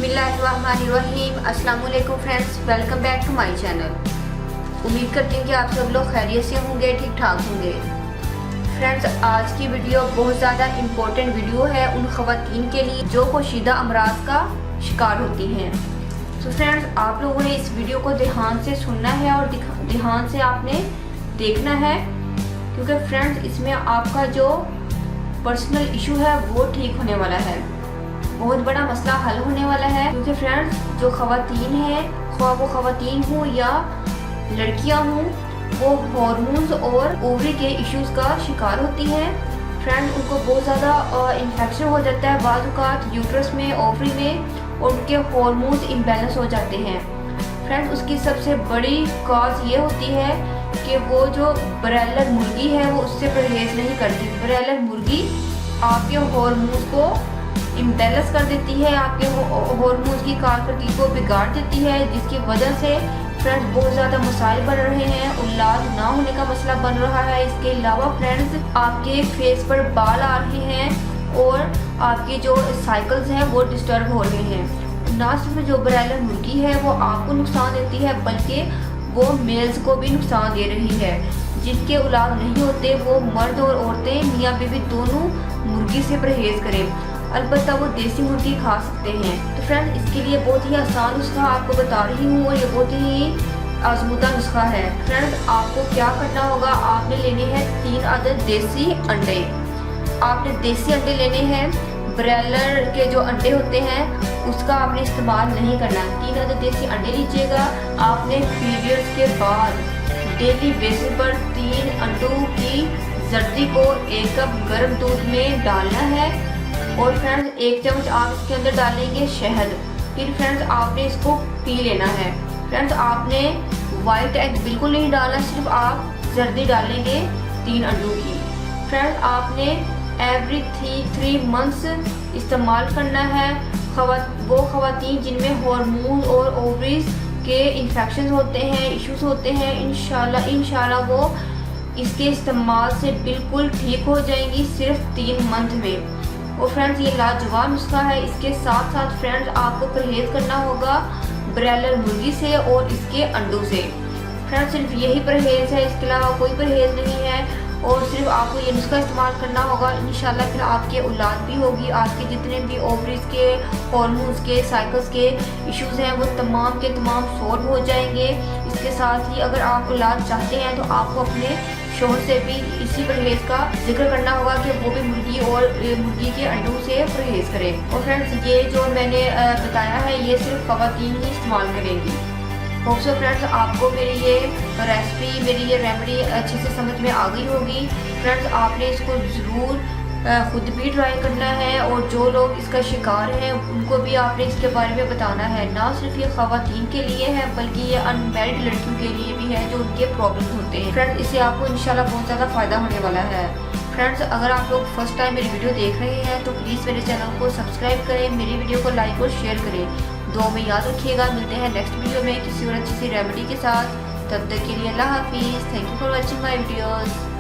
बिस्मिल्लाहिर्रहमानिर्रहीम। अस्सलाम वालेकुम friends, welcome back to my channel. उम्मीद करती हूँ कि आप सब लोग खैरियत से होंगे, ठीक ठाक होंगे। फ्रेंड्स, आज की वीडियो बहुत ज़्यादा इम्पोर्टेंट वीडियो है उन ख़वातीन के लिए जो पोशीदा अमराज का शिकार होती हैं। तो फ्रेंड्स, आप लोगों ने इस वीडियो को ध्यान से सुनना है और ध्यान से आपने देखना है, क्योंकि फ्रेंड्स इसमें आपका जो पर्सनल इशू है वो ठीक होने वाला है, बहुत बड़ा मसला हल होने वाला है। क्योंकि फ्रेंड्स जो ख़वातीन हैं, ख्वाह वो ख़वातीन हों या लड़कियां हों, वो हार्मोन्स और ओवरी के इश्यूज़ का शिकार होती हैं। फ्रेंड्स उनको बहुत ज़्यादा इन्फेक्शन हो जाता है बाद औक़ात यूट्रस में, ओवरी में, और उनके हार्मोन्स इम्बैलेंस हो जाते हैं। फ्रेंड्स उसकी सबसे बड़ी कॉज ये होती है कि वो जो ब्रॉयलर मुर्गी है वो उससे परहेज़ नहीं करती। ब्रॉयलर मुर्गी आपके हार्मोन्स को इम्बैलेंस कर देती है, आपके हार्मोन्स की कारकर्दगी को बिगाड़ देती है, जिसकी वजह से फ्रेंड्स बहुत ज़्यादा मसाइल बन रहे हैं, औलाद ना होने का मसला बन रहा है। इसके अलावा फ्रेंड्स आपके फेस पर बाल आ रहे हैं और आपकी जो साइकिल्स हैं वो डिस्टर्ब हो रहे हैं। ना सिर्फ जो ब्रॉयलर मुर्गी है वो आपको नुकसान देती है, बल्कि वो मेल्स को भी नुकसान दे रही है। जिनके औलाद नहीं होते वो मर्द और औरतें, मियाँ बीवी दोनों मुर्गी से परहेज़ करें। अलबत्ता वो देसी मुर्गी खा सकते हैं। तो फ्रेंड इसके लिए बहुत ही आसान नुस्खा आपको बता रही हूँ और ये बहुत ही आजमूदा नुस्खा है। फ्रेंड्स आपको क्या करना होगा, आपने लेने हैं 3 अदद देसी अंडे। आपने देसी अंडे लेने हैं, ब्रॉयलर के जो अंडे होते हैं उसका आपने इस्तेमाल नहीं करना। 3 अदद देसी अंडे लीजिएगा। आपने पीरियड्स के बाद डेली बेसिस पर 3 अंडों की जर्दी को 1 कप गर्म दूध में डालना है और फ्रेंड्स 1 चम्मच आप इसके अंदर डालेंगे शहद। फिर फ्रेंड्स आपने इसको पी लेना है। फ्रेंड्स आपने वाइट एग बिल्कुल नहीं डालना, सिर्फ आप जर्दी डालेंगे 3 अंडों की। फ्रेंड्स आपने एवरी 3 मंथ्स इस्तेमाल करना है। वो ख़वातीन जिनमें हार्मोन और ओवरीज के इन्फेक्शन होते हैं, इश्यूज होते हैं, इंशाल्लाह वो इसके इस्तेमाल से बिल्कुल ठीक हो जाएंगी सिर्फ 3 मंथ में। और फ्रेंड्स ये लाजवाब नुस्खा है। इसके साथ साथ फ्रेंड्स आपको परहेज़ करना होगा ब्रॉयलर मुर्गी से और इसके अंडों से। फ्रेंड्स सिर्फ यही परहेज़ है, इसके अलावा कोई परहेज़ नहीं है। और सिर्फ आपको ये नुस्खा इस्तेमाल करना होगा, इंशाल्लाह फिर आपके औलाद भी होगी। आपके जितने भी ओवरीज के, हार्मोन्स के, साइकिल्स के इश्यूज़ हैं वो तमाम के तमाम सॉल्व हो जाएंगे। इसके साथ ही अगर आप औलाद चाहते हैं तो आपको अपने शोहर से भी इसी परहेज़ का जिक्र करना होगा कि वो भी मुर्गी और मुर्गी के अंडों से परहेज़ करें। और फ्रेंड्स ये जो मैंने बताया है ये सिर्फ ख़वातीन ही इस्तेमाल करेंगी। होप सो फ्रेंड्स आपको मेरी ये रेसिपी, मेरी ये रेमेडी अच्छे से समझ में आ गई होगी। फ्रेंड्स आपने इसको ज़रूर खुद भी ट्राई करना है और जो लोग इसका शिकार हैं उनको भी आपने इसके बारे में बताना है। ना सिर्फ ये ख़वातीन के लिए है बल्कि ये अनमैरिड लड़कियों के लिए भी है जो उनके प्रॉब्लम होते हैं। फ्रेंड्स इससे आपको इंशाल्लाह बहुत ज़्यादा फ़ायदा होने वाला है। फ्रेंड्स अगर आप लोग फर्स्ट टाइम मेरी वीडियो देख रहे हैं तो प्लीज़ मेरे चैनल को सब्सक्राइब करें, मेरी वीडियो को लाइक और शेयर करें। दुआ में याद रखिएगा। मिलते हैं नेक्स्ट वीडियो में किसी और अच्छी सी रेमेडी के साथ। तब तक के लिए अल्लाह हाफिज़। Thank you for watching my videos.